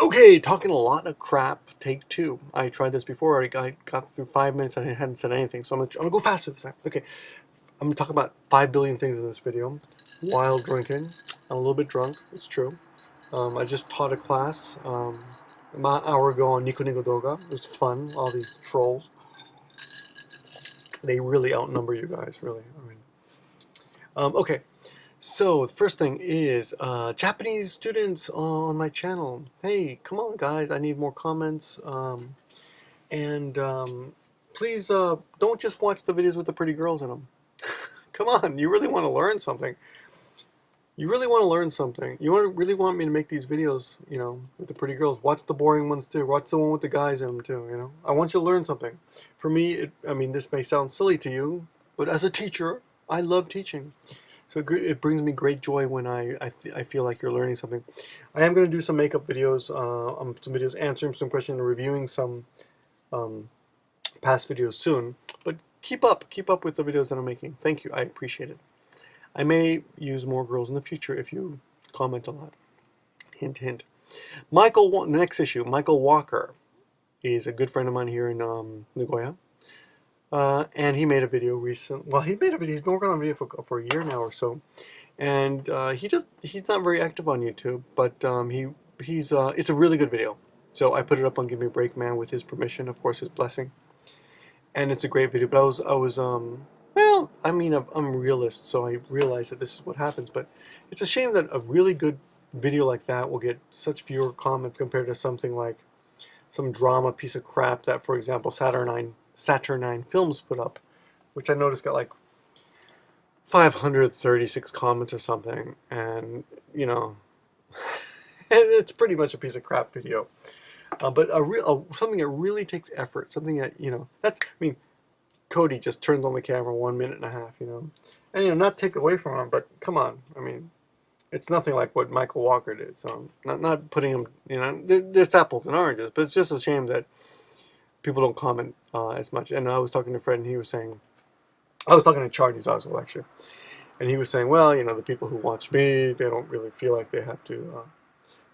Okay, talking a lot of crap, take two. I tried this before, I got through 5 minutes and I hadn't said anything, so I'm gonna go faster this time. Okay, I'm gonna talk about 5 billion things in this video while drinking. I'm a little bit drunk, it's true. I just taught a class an hour ago on Nico Nico Doga. It was fun, all these trolls. They really outnumber you guys, really. Okay. So the first thing is Japanese students on my channel. Hey, come on, guys! I need more comments. And please don't just watch the videos with the pretty girls in them. Come on, you really want to learn something. You really want to learn something. Really want me to make these videos, with the pretty girls. Watch the boring ones too. Watch the one with the guys in them too. I want you to learn something. For me, this may sound silly to you, but as a teacher, I love teaching. So it brings me great joy when I feel like you're learning something. I am going to do some makeup videos, some videos answering some questions and reviewing some past videos soon. But keep up with the videos that I'm making. Thank you, I appreciate it. I may use more girls in the future if you comment a lot. Hint, hint. Next issue, Michael Walker is a good friend of mine here in Nagoya. And he made a video recently. Well, he's been working on a video for a year now or so. And he's not very active on YouTube, but it's a really good video. So I put it up on Give Me a Break Man with his permission, of course, his blessing. And it's a great video. But I'm a realist, so I realize that this is what happens. But it's a shame that a really good video like that will get such fewer comments compared to something like some drama piece of crap that, for example, Saturnine Films put up, which I noticed got like 536 comments or something, and it's pretty much a piece of crap video. But something that really takes effort, something that Cody just turned on the camera 1.5 minutes, and not take away from him, but come on, it's nothing like what Michael Walker did. So not putting him, there's apples and oranges, but it's just a shame that people don't comment as much. And I was talking to Fred, and he was saying, I was talking to Charlie's also actually, and he was saying, well, the people who watch me, they don't really feel like they have to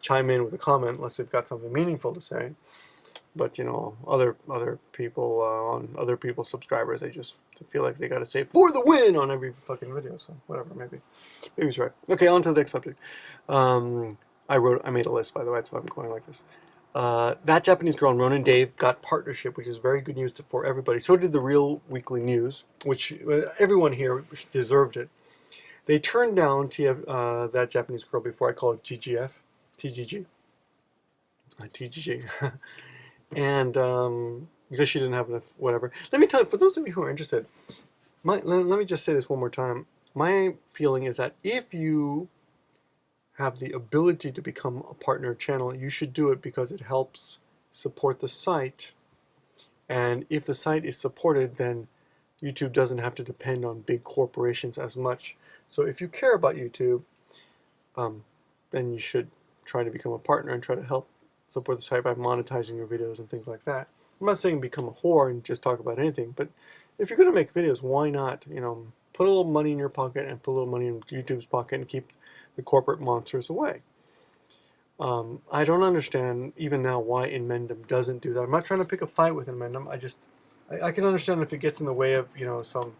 chime in with a comment unless they've got something meaningful to say. But other people on other people's subscribers, they just feel like they got to say for the win on every fucking video. So whatever, maybe he's right. Okay, on to the next subject. I made a list, by the way, so I'm going like this. That Japanese Girl and Ronan Dave got partnership, which is very good news for everybody. So did the Real Weekly News, which everyone here deserved it. They turned down That Japanese Girl before. I call it TGG. And because she didn't have enough, whatever. Let me tell you, for those of you who are interested, let me just say this one more time. My feeling is that if you have the ability to become a partner channel, you should do it because it helps support the site. And if the site is supported, then YouTube doesn't have to depend on big corporations as much. So if you care about YouTube, then you should try to become a partner and try to help support the site by monetizing your videos and things like that. I'm not saying become a whore and just talk about anything, but if you're going to make videos, why not, put a little money in your pocket and put a little money in YouTube's pocket and keep the corporate monsters away. I don't understand even now why Inmendum doesn't do that. I'm not trying to pick a fight with Inmendum. I can understand if it gets in the way of, some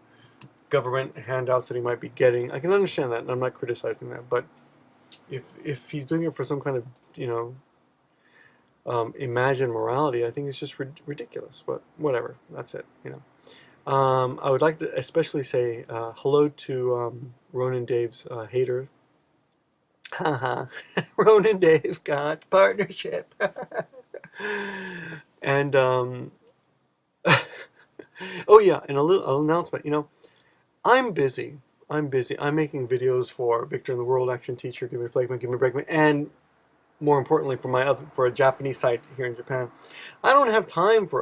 government handouts that he might be getting. I can understand that, and I'm not criticizing that. But if he's doing it for some kind of, imagined morality, I think it's just ridiculous. But whatever, that's it. I would like to especially say hello to Ronan Dave's hater. Haha, Ronan Dave got partnership. And oh yeah, and a little announcement. I'm busy. I'm making videos for Victor in the World, Action Teacher, Give Me a Flagman, Give Me a Breakman, and more importantly for a Japanese site here in Japan. I don't have time for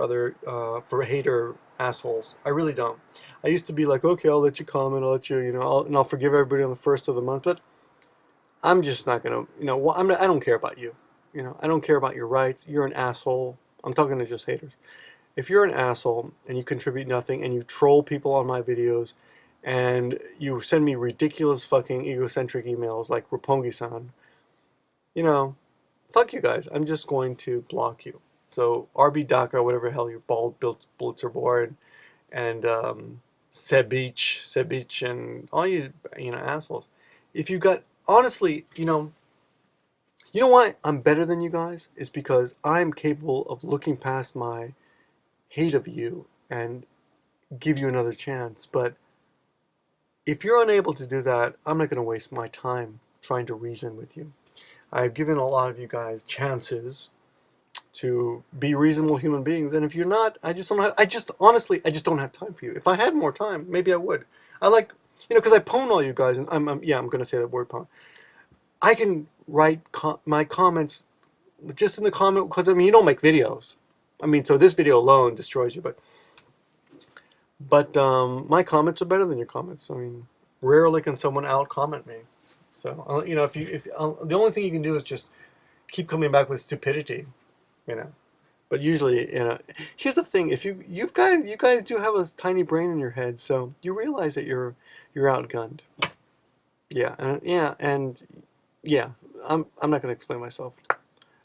for hater assholes. I really don't. I used to be like, okay, I'll let you comment, I'll let you, and I'll forgive everybody on the first of the month, but I'm just not gonna, I don't care about you. I don't care about your rights. You're an asshole. I'm talking to just haters. If you're an asshole and you contribute nothing and you troll people on my videos and you send me ridiculous fucking egocentric emails like Roppongi-san, fuck you guys. I'm just going to block you. So RB Daka, whatever the hell your bald Blitzer board, and Sebich, and all you assholes. If you got honestly, you know why I'm better than you guys is because I'm capable of looking past my hate of you and give you another chance. But if you're unable to do that, I'm not going to waste my time trying to reason with you. I've given a lot of you guys chances to be reasonable human beings, and if you're not, I just honestly don't have time for you. If I had more time, maybe I would. I like, because I pwn all you guys, and I'm going to say that word pwn. I can write my comments just in the comment, because you don't make videos. So this video alone destroys you, but my comments are better than your comments. Rarely can someone out comment me. So if the only thing you can do is just keep coming back with stupidity, But usually, here's the thing: if you guys do have a tiny brain in your head, so you realize that you're outgunned. Yeah, and I'm not going to explain myself.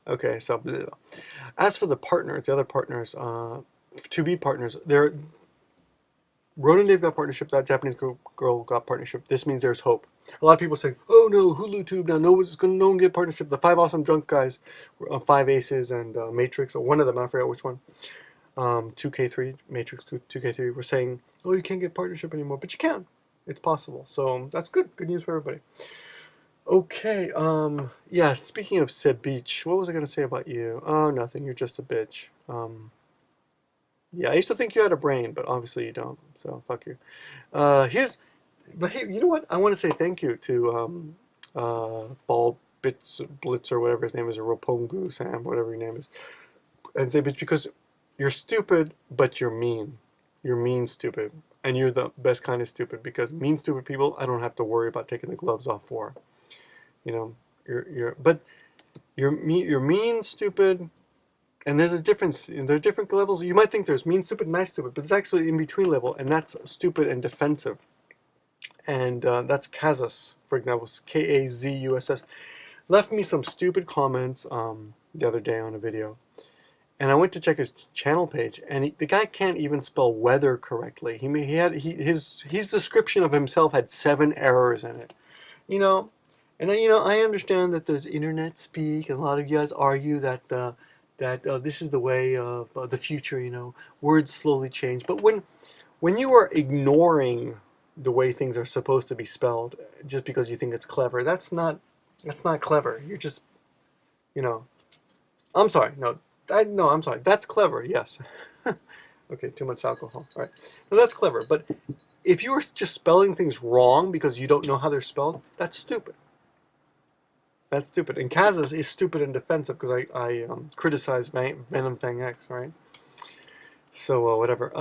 Okay, so as for the partners, the other partners, to be partners, they're Ronan Dave got partnership. That Japanese girl got partnership. This means there's hope. A lot of people say, "Oh no, Hulu Tube now. No one get partnership." The 5 awesome drunk guys, 5 Aces and Matrix, or one of them. I forgot which one. 2K3 Matrix 2K3 were saying, "Oh, you can't get partnership anymore," but you can. It's possible. So that's good. Good news for everybody. Okay. Yeah. Speaking of Seb Beach, what was I gonna say about you? Oh, nothing. You're just a bitch. Yeah, I used to think you had a brain, but obviously you don't. So fuck you. But hey, you know what? I want to say thank you to Bald Blitz or whatever his name is, or Ropongu Sam, whatever your name is, and say, because you're stupid, but you're mean. You're mean stupid, and you're the best kind of stupid, because mean stupid people I don't have to worry about taking the gloves off for. But you're mean stupid. And there's a difference. There's different levels. You might think there's mean stupid, nice stupid, but it's actually in between level, and that's stupid and defensive. And that's Kazus, for example, Kazuss. Left me some stupid comments the other day on a video, and I went to check his channel page, and the guy can't even spell weather correctly. His description of himself had 7 errors in it, And I understand that there's internet speak, and a lot of you guys argue that this is the way of the future. Words slowly change. But when you are ignoring the way things are supposed to be spelled just because you think it's clever, that's not clever. You're just, I'm sorry. No, I'm sorry. That's clever. Yes. Okay, too much alcohol. All right. No, that's clever. But if you are just spelling things wrong because you don't know how they're spelled, that's stupid. That's stupid. And Kazas is stupid and defensive because I criticize Venom Fang X, right? So whatever.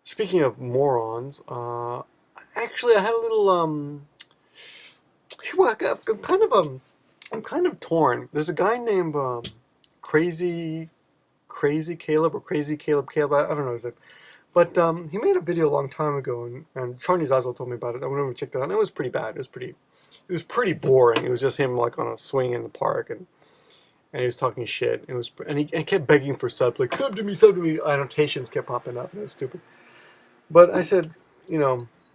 Speaking of morons, actually I had a little I'm kind of torn. There's a guy named Crazy Caleb, or Crazy Caleb. I don't know his name. But he made a video a long time ago, and Charlie Zazzle told me about it. I went over and checked it out, and it was pretty bad. It was pretty boring. It was just him like on a swing in the park, and he was talking shit. And he kept begging for subs, like sub to me. Annotations kept popping up, and it was stupid. But I said,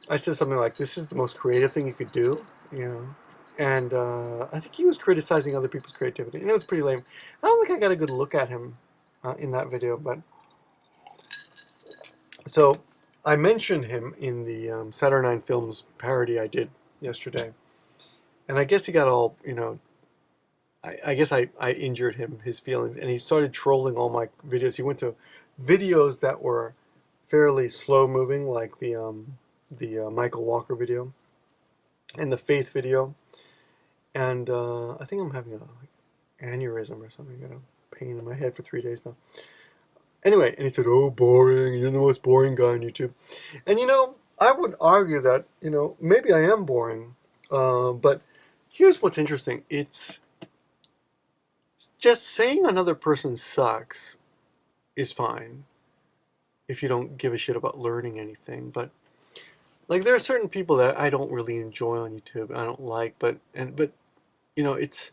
I said something like, "This is the most creative thing you could do," And I think he was criticizing other people's creativity, and it was pretty lame. I don't think I got a good look at him in that video, but. So, I mentioned him in the Saturday Night Films parody I did yesterday, and I guess he got all, I guess I injured his feelings, and he started trolling all my videos. He went to videos that were fairly slow moving, like the Michael Walker video, and the Faith video, and I think I'm having a aneurysm or something. Got a pain in my head for 3 days now. Anyway, and he said, "Oh, boring, you're the most boring guy on YouTube." And I would argue that, maybe I am boring, but here's what's interesting. It's just saying another person sucks is fine if you don't give a shit about learning anything. But like, there are certain people that I don't really enjoy on YouTube, I don't like, but it's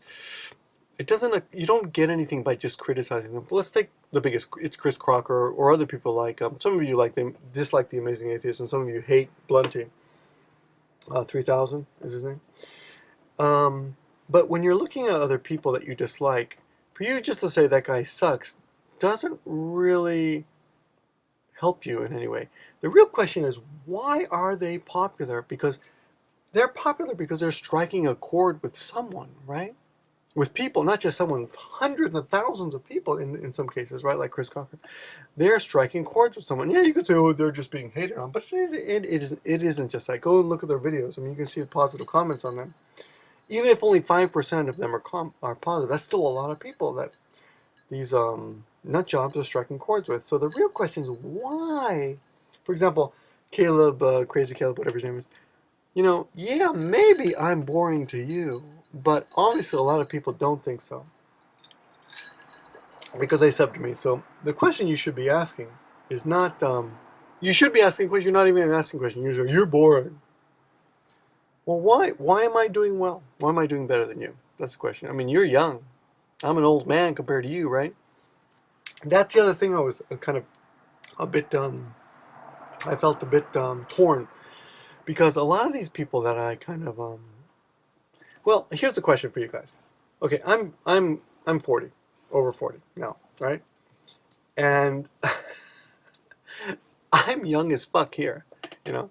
it doesn't, you don't get anything by just criticizing them. Let's take the biggest, it's Chris Crocker or other people like, some of you like them, dislike The Amazing Atheist, and some of you hate Blunty. 3000 is his name. But when you're looking at other people that you dislike, for you just to say that guy sucks doesn't really help you in any way. The real question is, why are they popular? Because they're popular because they're striking a chord with someone, right? With people, not just someone, with hundreds of thousands of people in some cases, right? Like Chris Crocker. They're striking chords with someone. Yeah, you could say, oh, they're just being hated on, but it isn't just that. Go and look at their videos. I mean, you can see positive comments on them. Even if only 5% of them are positive, that's still a lot of people that these nut jobs are striking chords with. So the real question is why? For example, Caleb, Crazy Caleb, whatever his name is, you know, yeah, maybe I'm boring to you, but obviously a lot of people don't think so because they sub to me. So the question you should be asking is not, you should be asking a question, you're not even asking a question. You're saying, you're boring. Well, why? Why am I doing well? Why am I doing better than you? That's the question. I mean, you're young. I'm an old man compared to you, right? That's the other thing I was kind of a bit, I felt a bit torn. Because a lot of these people that I kind of, well, here's the question for you guys. Okay, I'm 40, over 40 now, right? And I'm young as fuck here, you know.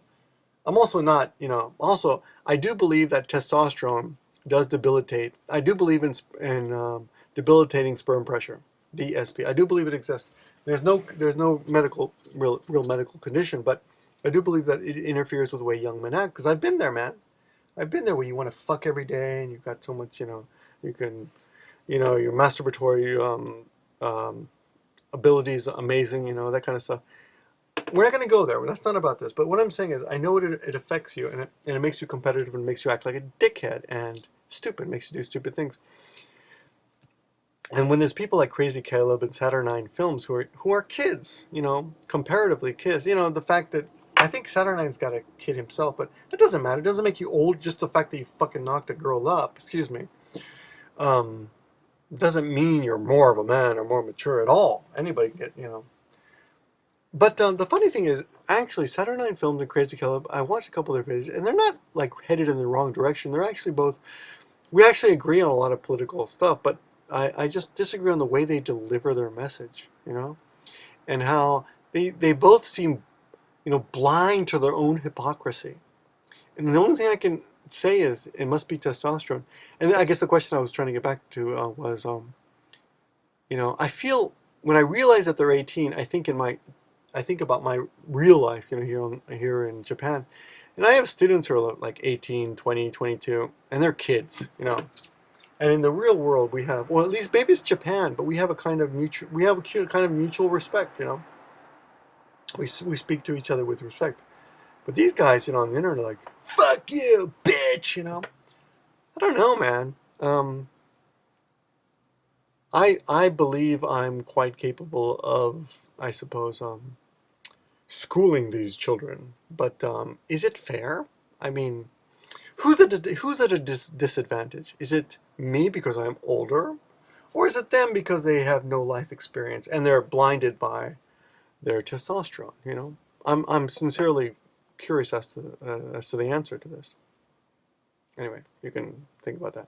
I'm also not, you know, also, I do believe that testosterone does debilitate. I do believe in debilitating sperm pressure, DSP. I do believe it exists. There's no real medical condition, but I do believe that it interferes with the way young men act, because I've been there, man. I've been there where you want to fuck every day, and you've got so much, you know, you can, you know, your masturbatory abilities amazing, you know, that kind of stuff. We're not going to go there. That's not about this. But what I'm saying is, I know it affects you, and it makes you competitive, and makes you act like a dickhead and stupid, makes you do stupid things. And when there's people like Crazy Caleb and Saturnine Films who are kids, you know, comparatively kids, you know, the fact that I think Saturnine's got a kid himself, but it doesn't matter. It doesn't make you old. Just the fact that you fucking knocked a girl up, excuse me, doesn't mean you're more of a man or more mature at all. Anybody can get, you know. But the funny thing is, actually, Saturnine Films and Crazy Caleb, I watched a couple of their videos, and they're not like headed in the wrong direction. They're actually both. We actually agree on a lot of political stuff, but I just disagree on the way they deliver their message, you know, and how they both seem, you know, blind to their own hypocrisy. And the only thing I can say is it must be testosterone. And I guess the question I was trying to get back to was, you know, I feel when I realize that they're 18, I think about my real life, you know, here in Japan. And I have students who are like 18, 20, 22, and they're kids, you know. And in the real world, we have, well, at least maybe it's Japan, but we have a kind of mutual respect, you know. We speak to each other with respect. But these guys, you know, on the internet are like, fuck you, bitch, you know. I don't know, man. I believe I'm quite capable of, I suppose, schooling these children. But is it fair? I mean, who's at a disadvantage? Is it me because I'm older? Or is it them because they have no life experience and they're blinded by their testosterone, you know? I'm sincerely curious as to the answer to this. Anyway, you can think about that.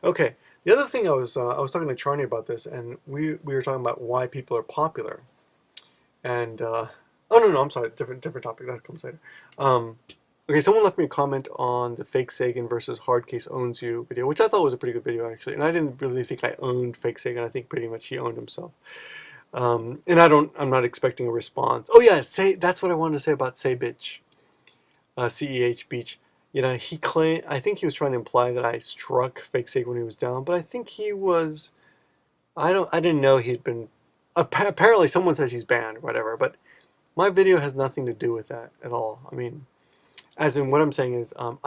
Okay, the other thing I was talking to Charney about this, and we were talking about why people are popular. And oh no, I'm sorry, different topic, that comes later. Okay, someone left me a comment on the Fake Sagan versus Hard Case Owns You video, which I thought was a pretty good video actually, and I didn't really think I owned Fake Sagan. I think pretty much he owned himself. And I'm not expecting a response. Oh yeah, that's what I wanted to say about Say Bitch, CEH Beach. You know, I think he was trying to imply that I struck Fake Sagan when he was down, but I think he was, I didn't know he'd been, apparently someone says he's banned or whatever, but my video has nothing to do with that at all. I mean, as in what I'm saying is, I'm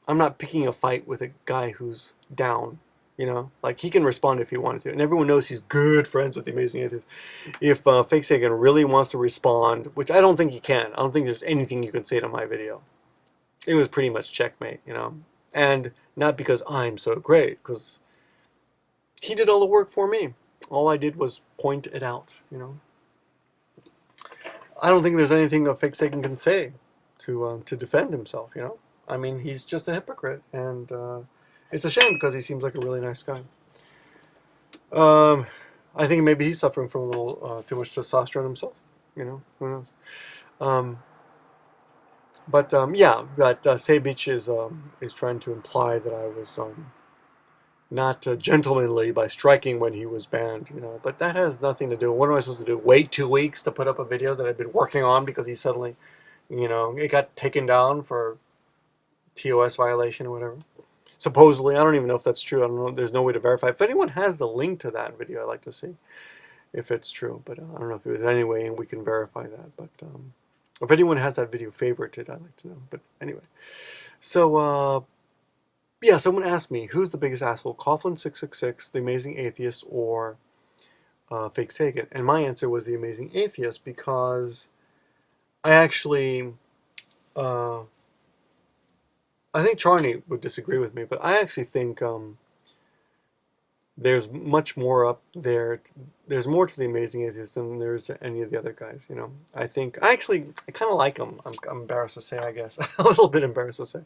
not picking a fight with a guy who's down, you know, like he can respond if he wanted to, and everyone knows he's good friends with the Amazing Atheist. If Fake Sagan really wants to respond, which I don't think he can, I don't think there's anything you can say to my video. It was pretty much checkmate, you know, and not because I'm so great, because he did all the work for me. All I did was point it out, you know. I don't think there's anything a fake Sagan can say to defend himself, you know. I mean, he's just a hypocrite, and it's a shame because he seems like a really nice guy. I think maybe he's suffering from a little too much testosterone himself, you know. Who knows? Yeah, but Sabich is trying to imply that I was not gentlemanly by striking when he was banned, you know. But that has nothing to do. What am I supposed to do? Wait 2 weeks to put up a video that I've been working on because he suddenly, you know, it got taken down for TOS violation or whatever. Supposedly, I don't even know if that's true. I don't know. There's no way to verify. If anyone has the link to that video, I'd like to see if it's true. But I don't know if there's any way and we can verify that. But if anyone has that video favorited, I'd like to know. But anyway, so yeah, someone asked me, who's the biggest asshole, Coughlin666, the Amazing Atheist, or Fake Sagan? And my answer was the Amazing Atheist because I actually, I think Charney would disagree with me, but I actually think there's much more up there. There's more to the Amazing Atheist than there's any of the other guys, you know. I kind of like him. I'm embarrassed to say, I guess. A little bit embarrassed to say.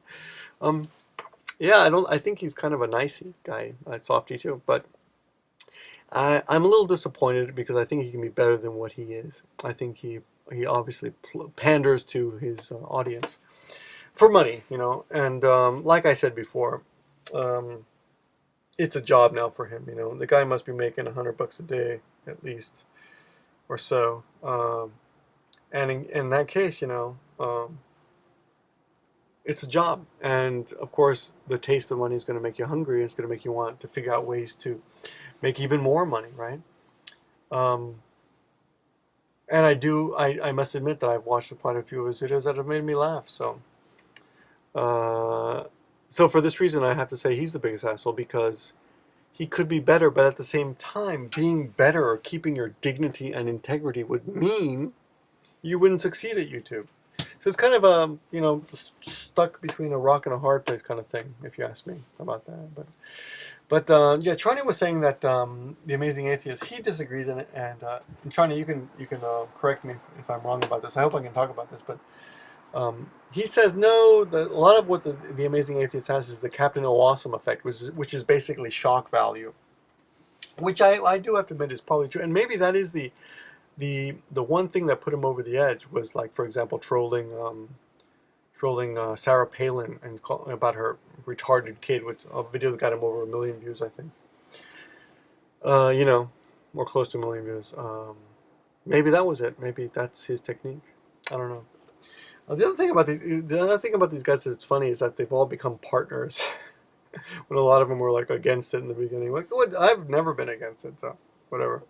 Yeah, I think he's kind of a nicey guy, softy too, but I'm a little disappointed because I think he can be better than what he is. I think he obviously panders to his audience for money, you know, and like I said before, it's a job now for him, you know. The guy must be making $100 a day at least, or so, and in that case, you know, it's a job, and of course the taste of money is going to make you hungry. It's going to make you want to figure out ways to make even more money, right? And I must admit that I've watched quite a few of his videos that have made me laugh. So for this reason, I have to say he's the biggest asshole, because he could be better, but at the same time, being better or keeping your dignity and integrity would mean you wouldn't succeed at YouTube. So it's kind of a, you know, stuck between a rock and a hard place kind of thing, if you ask me about that. But yeah, Charney was saying that the Amazing Atheist, he disagrees in it, and Charney, you can correct me if I'm wrong about this. I hope I can talk about this, but he says no. A lot of what the Amazing Atheist has is the Captain Awesome effect, which is basically shock value, which I do have to admit is probably true, and maybe that is the one thing that put him over the edge was, like, for example, trolling Sarah Palin and about her retarded kid, which a video that got him over 1 million views, I think. You know, or close to 1 million views. Maybe that was it. Maybe that's his technique. I don't know. The other thing about these guys that's funny is that they've all become partners. When a lot of them were like against it in the beginning. Like, I've never been against it, so whatever.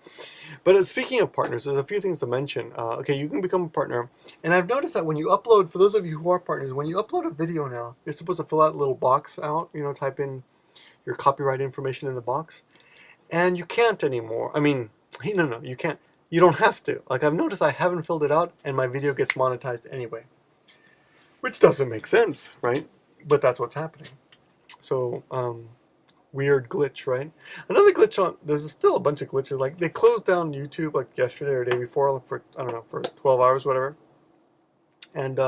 But speaking of partners, there's a few things to mention. Okay, you can become a partner, and I've noticed that when you upload, for those of you who are partners, when you upload a video now, you're supposed to fill out a little box out, you know, type in your copyright information in the box, and you can't anymore. I mean, no, you can't. You don't have to. Like, I've noticed I haven't filled it out, and my video gets monetized anyway, which doesn't make sense, right? But that's what's happening. So, weird glitch, right? Another glitch there's still a bunch of glitches. Like, they closed down YouTube like yesterday or the day before for, I don't know, for 12 hours, whatever. And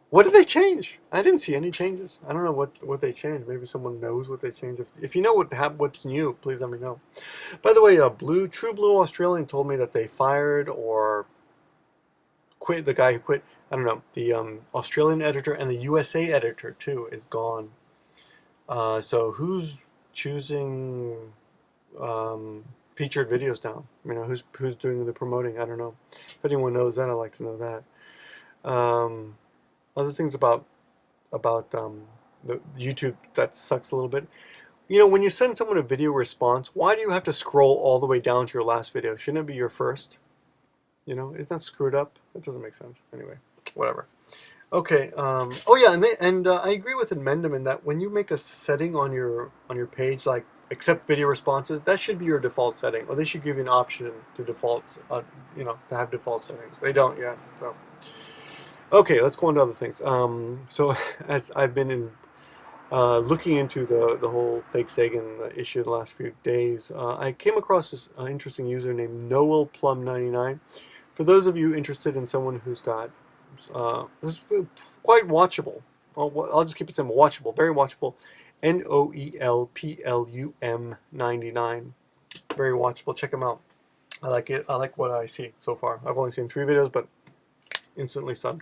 what did they change? I didn't see any changes. I don't know what they changed. Maybe someone knows what they changed. If you know what's new, please let me know. By the way, True Blue Australian told me that they fired or quit the guy who quit. I don't know. The Australian editor and the USA editor too is gone. So who's choosing featured videos now? You know, who's doing the promoting? I don't know. If anyone knows that, I'd like to know that. Other things about the YouTube that sucks a little bit. You know, when you send someone a video response, why do you have to scroll all the way down to your last video? Shouldn't it be your first? You know, isn't that screwed up? It doesn't make sense. Anyway, whatever. Okay. Oh yeah, and I agree with Amendum in that when you make a setting on your page, like accept video responses, that should be your default setting, or they should give you an option to default, you know, to have default settings. They don't yet. So, okay, let's go on to other things. So as I've been looking into the whole fake Sagan issue the last few days, I came across this interesting user named NoelPlum99. For those of you interested in someone who's got who's quite watchable, I'll just keep it simple, watchable, very watchable, NoelPlum 99, very watchable. Check him out. I like it. I like what I see so far. I've only seen 3 videos, but instantly stunned.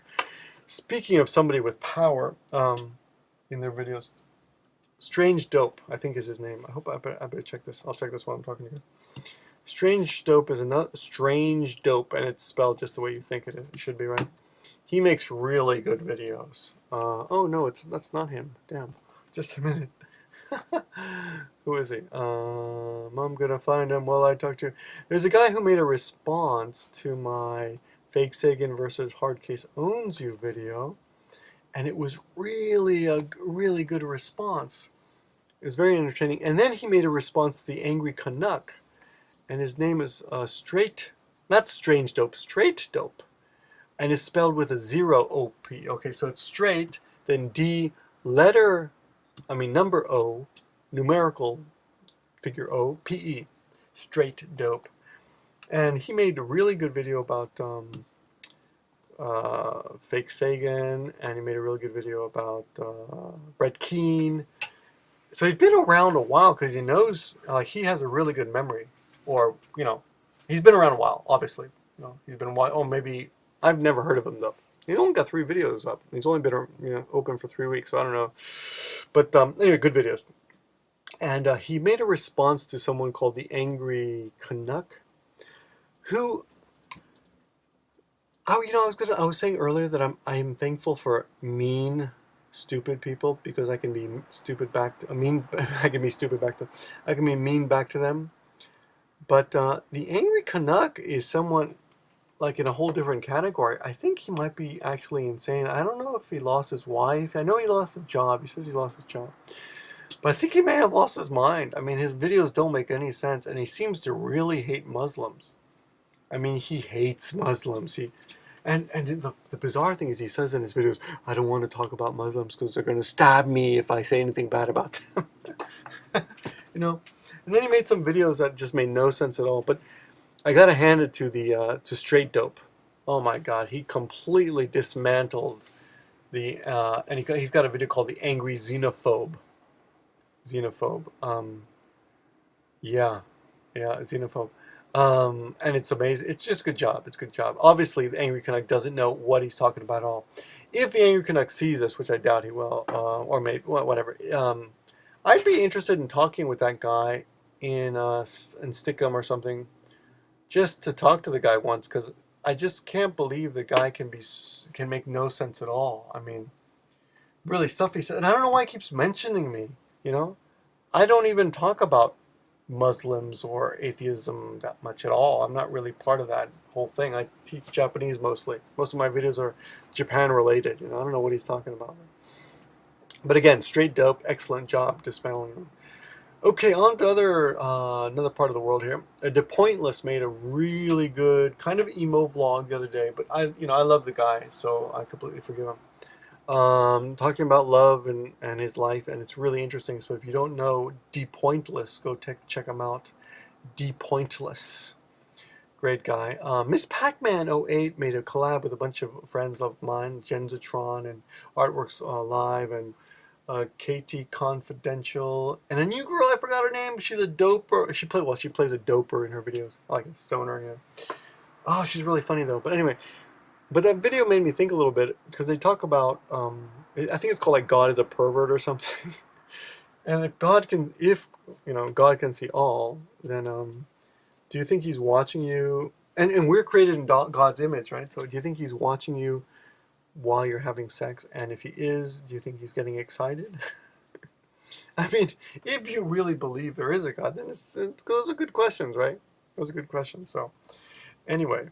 Speaking of somebody with power in their videos, Strange Dope, I think is his name. I better check this. I'll check this while I'm talking to you. Strange Dope is another Strange Dope, and it's spelled just the way you think it is. It should be right. He makes really good videos. Oh no, that's not him. Damn. Just a minute. Who is he? I'm gonna find him while I talk to you. There's a guy who made a response to my Fake Sagan versus Hardcase Owns You video, and it was really a really good response. It was very entertaining. And then he made a response to the Angry Canuck, and his name is not Strange Dope, Straight Dope, and it's spelled with a 0 OP. Okay, so it's straight, then D, number O, numerical figure O, PE, Straight Dope. And he made a really good video about fake Sagan, and he made a really good video about Brett Keane. So he's been around a while because he knows he has a really good memory, or he's been around a while. Obviously, he's been a while. Oh, maybe I've never heard of him though. He's only got 3 videos up. He's only been open for 3 weeks, so I don't know. But anyway, good videos. And he made a response to someone called the Angry Canuck, who, I was saying earlier that I'm thankful for mean, stupid people, because I can be stupid back to I can be stupid back to I can be mean back to them. But the Angry Canuck is someone like in a whole different category. I think he might be actually insane. I don't know if he lost his wife. I know he lost his job. He says he lost his job. But I think he may have lost his mind. I mean, his videos don't make any sense, and he seems to really hate Muslims. I mean, he hates Muslims. And the bizarre thing is, he says in his videos, I don't want to talk about Muslims because they're going to stab me if I say anything bad about them. And then he made some videos that just made no sense at all. But I gotta hand it to Straight Dope. Oh my God, he completely dismantled and he's got a video called the Angry Xenophobe. Yeah, Xenophobe. And it's amazing. It's just a good job. It's a good job. Obviously, the Angry Canuck doesn't know what he's talking about at all. If the Angry Canuck sees this, which I doubt he will, or maybe whatever, I'd be interested in talking with that guy in Stickum or something, just to talk to the guy once, because I just can't believe the guy can make no sense at all. I mean, really, stuff he said, and I don't know why he keeps mentioning me. I don't even talk about Muslims or atheism that much at all. I'm not really part of that whole thing. I teach Japanese mostly. Most of my videos are Japan related. I don't know what he's talking about. But again, Straight Dope, excellent job dismantling them. Okay, on to another part of the world here. DePointless made a really good kind of emo vlog the other day, but I love the guy, so I completely forgive him. Talking about love and his life, and it's really interesting. So if you don't know DePointless, go check him out. DePointless, great guy. Miss Pac-Man 08 made a collab with a bunch of friends of mine, Genzatron and Artworks Live and KT Confidential, and a new girl, I forgot her name. She's a doper. She plays a doper in her videos, like a stoner. Oh, she's really funny though. But anyway, that video made me think a little bit, because they talk about I think it's called like God is a pervert or something. And if God can see all, then do you think he's watching you? And we're created in God's image, right? So do you think he's watching you while you're having sex? And if he is, do you think he's getting excited? I mean, if you really believe there is a God, then those are good questions, right? Those are good questions. So anyway,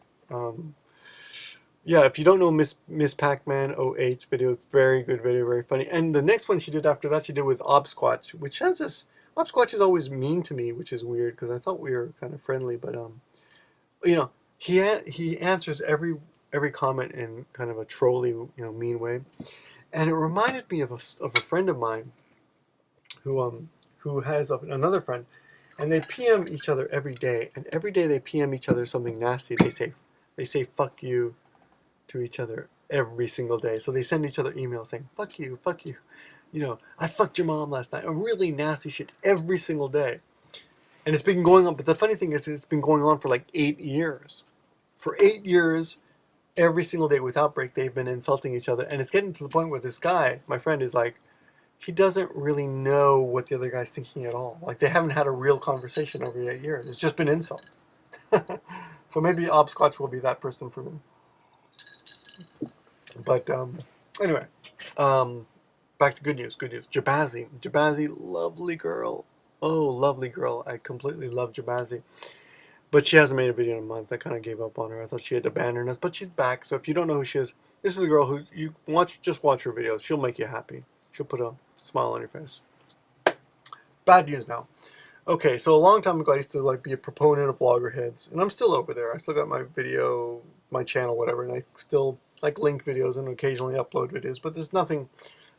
yeah, if you don't know Miss Pac-Man 08's video, very good video, very funny. And the next one she did after that, she did with Obsquatch, which has this, Obsquatch is always mean to me, which is weird, because I thought we were kind of friendly, but he answers every comment in kind of a trolly, mean way. And it reminded me of a friend of mine who has another friend, and they PM each other every day, and every day they PM each other something nasty. They say fuck you to each other every single day. So they send each other emails saying fuck you, fuck you. You know, I fucked your mom last night. A really nasty shit every single day. And it's been going on, but the funny thing is it's been going on for like 8 years. For 8 years, every single day without break, they've been insulting each other. And it's getting to the point where this guy, my friend, is like, he doesn't really know what the other guy's thinking at all. Like, they haven't had a real conversation over 8 years. It's just been insults. So maybe Obsquatch will be that person for me. But anyway, back to good news. Good news. Jabazzy, lovely girl. Oh, lovely girl. I completely love Jabazzy. But she hasn't made a video in a month. I kind of gave up on her. I thought she had abandoned us, but she's back. So if you don't know who she is, this is a girl who you just watch her videos. She'll make you happy. She'll put a smile on your face. Bad news now. Okay, so a long time ago, I used to like be a proponent of Vloggerheads, and I'm still over there. I still got my video, my channel, whatever, and I still like link videos and occasionally upload videos. But there's nothing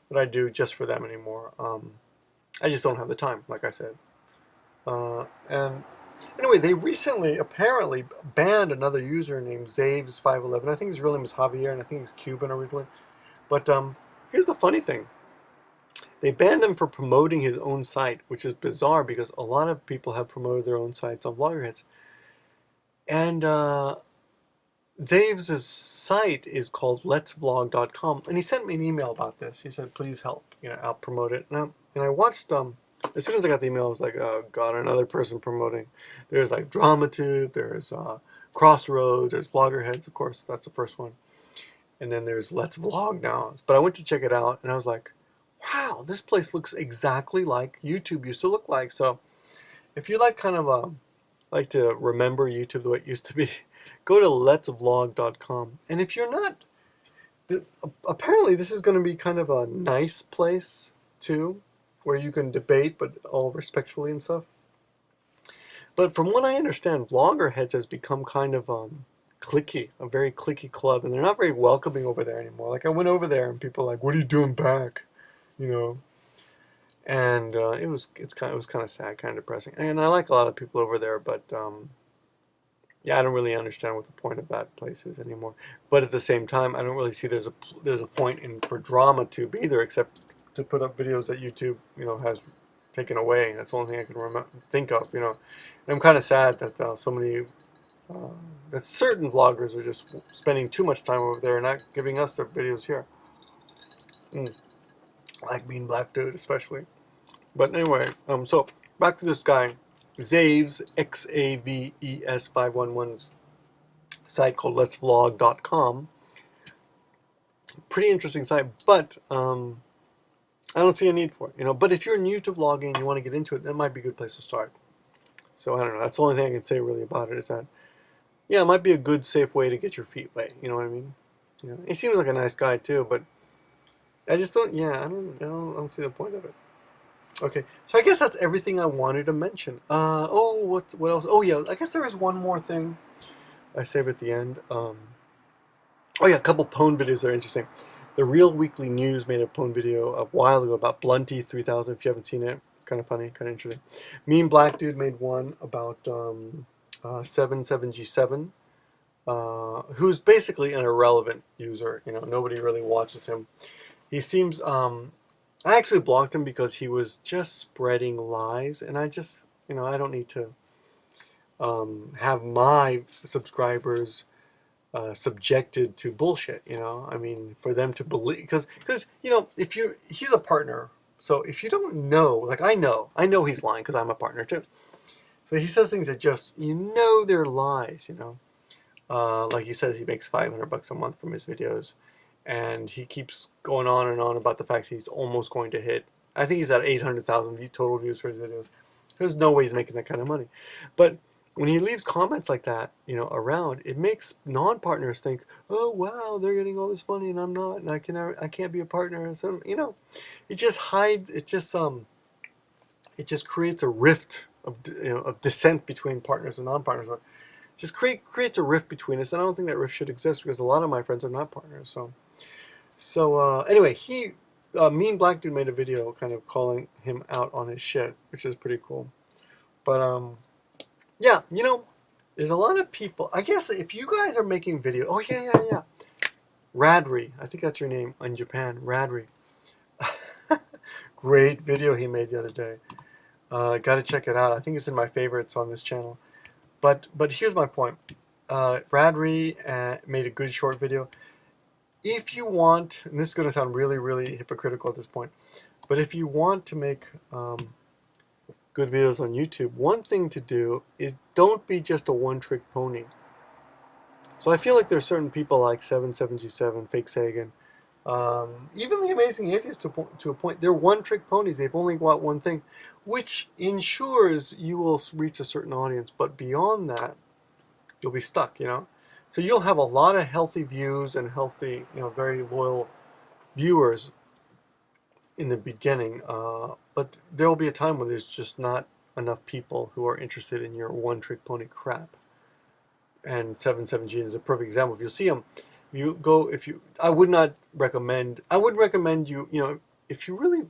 that I do just for them anymore. I just don't have the time, like I said. And anyway, they recently apparently banned another user named Zaves511. I think his real name is Javier, and I think he's Cuban originally. But here's the funny thing. They banned him for promoting his own site, which is bizarre because a lot of people have promoted their own sites on Vloggerheads. And Zaves' site is called letsvlog.com, and he sent me an email about this. He said, please help, I'll promote it. And I watched, as soon as I got the email, I was like, oh God, another person promoting. There's like DramaTube, there's Crossroads, there's Vloggerheads, of course, that's the first one. And then there's Let's Vlog now. But I went to check it out, and I was like, wow, this place looks exactly like YouTube used to look like. So if you like kind of like to remember YouTube the way it used to be, go to letsvlog.com. And if you're not, apparently this is going to be kind of a nice place too, where you can debate, but all respectfully and stuff. But from what I understand, Vloggerheads has become kind of cliquey, a very cliquey club, and they're not very welcoming over there anymore. Like I went over there and people were like, what are you doing back? And it was kind of sad, kind of depressing. And I like a lot of people over there, but yeah, I don't really understand what the point of that place is anymore. But at the same time, I don't really see there's a point for DramaTube either, except to put up videos that YouTube has taken away. That's the only thing I can think of. And I'm kind of sad that so many that certain vloggers are just spending too much time over there and not giving us their videos here. Like Bean Black Dude especially. But anyway, so back to this guy, Zaves, Xaves 511's site called letsvlog.com. Pretty interesting site, but I don't see a need for it. But if you're new to vlogging and you want to get into it, that might be a good place to start. So I don't know. That's the only thing I can say really about it is that, yeah, it might be a good, safe way to get your feet wet. You know what I mean? He seems like a nice guy too, but I just don't. Yeah, I don't see the point of it. Okay, so I guess that's everything I wanted to mention. What else? Oh yeah, I guess there is one more thing I save at the end. Oh yeah, a couple pwn videos that are interesting. The Real Weekly News made a pwn video a while ago about Blunty 3000. If you haven't seen it, it's kind of funny, kind of interesting. Mean Black Dude made one about 77G7, who's basically an irrelevant user. Nobody really watches him. He seems. I actually blocked him because he was just spreading lies, and I just, I don't need to have my subscribers subjected to bullshit. I mean, for them to believe, because he's a partner. So if you don't know, like I know he's lying because I'm a partner too. So he says things that just, they're lies. Like he says he makes $500 a month from his videos. And he keeps going on and on about the fact he's almost going to hit. I think he's at 800,000 total views for his videos. There's no way he's making that kind of money. But when he leaves comments like that, around, it makes non-partners think, oh wow, they're getting all this money and I'm not, and I can't be a partner. And so, it just hides. It just creates a rift of dissent between partners and non-partners. But just creates a rift between us, and I don't think that rift should exist because a lot of my friends are not partners. So anyway, he Mean Black Dude made a video kind of calling him out on his shit, which is pretty cool. But yeah, you know, there's a lot of people. I guess if you guys are making video, oh yeah. Radri, I think that's your name in Japan, Radri. Great video he made the other day. Got to check it out. I think it's in my favorites on this channel. But here's my point. Radri made a good short video. If you want, and this is going to sound really, really hypocritical at this point, but if you want to make good videos on YouTube, one thing to do is don't be just a one-trick pony. So I feel like there's certain people like 77G7, Fake Sagan, even the Amazing Atheist to a point. They're one-trick ponies. They've only got one thing, which ensures you will reach a certain audience. But beyond that, you'll be stuck, you know? So you'll have a lot of healthy views and healthy, you know, very loyal viewers in the beginning. But there will be a time when there's just not enough people who are interested in your one-trick pony crap. And 77G is a perfect example. If you see him, I would recommend you, you know, if you really,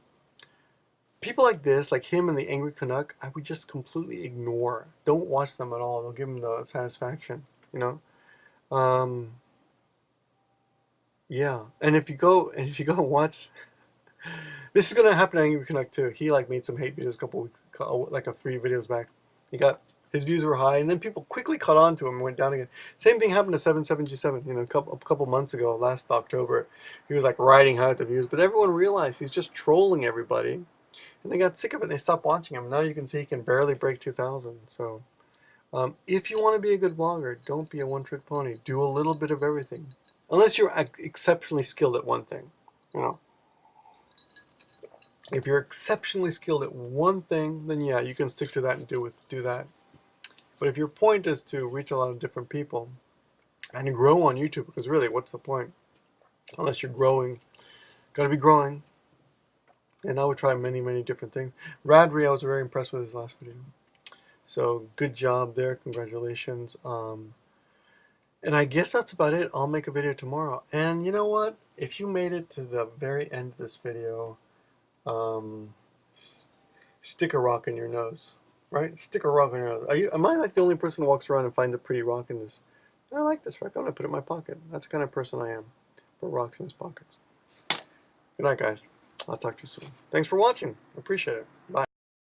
people like this, like him and the Angry Canuck, I would just completely ignore. Don't watch them at all. They'll give them the satisfaction, you know. Yeah, and if you go and watch, this is gonna happen to Angry Canuck too. He like made some hate videos like 3 videos back. His views were high, and then people quickly caught on to him and went down again. Same thing happened to 77G7. You know, a couple months ago, last October, he was like riding high with the views, but everyone realized he's just trolling everybody, and they got sick of it. And they stopped watching him. Now you can see he can barely break 2,000. So, if you want to be a good vlogger, don't be a one-trick pony. Do a little bit of everything, unless you're exceptionally skilled at one thing. You know, if you're exceptionally skilled at one thing, then yeah, you can stick to that and do that. But if your point is to reach a lot of different people and grow on YouTube, because really, what's the point? Unless you're growing, gotta be growing. And I would try many, many different things. Radri, I was very impressed with his last video. So good job there, congratulations. And I guess that's about it. I'll make a video tomorrow. And you know what? If you made it to the very end of this video, stick a rock in your nose. Right? Stick a rock in your nose. Am I like the only person who walks around and finds a pretty rock in this? I like this rock. I'm going to put it in my pocket. That's the kind of person I am. Put rocks in his pockets. Good night, guys. I'll talk to you soon. Thanks for watching. Appreciate it. Bye.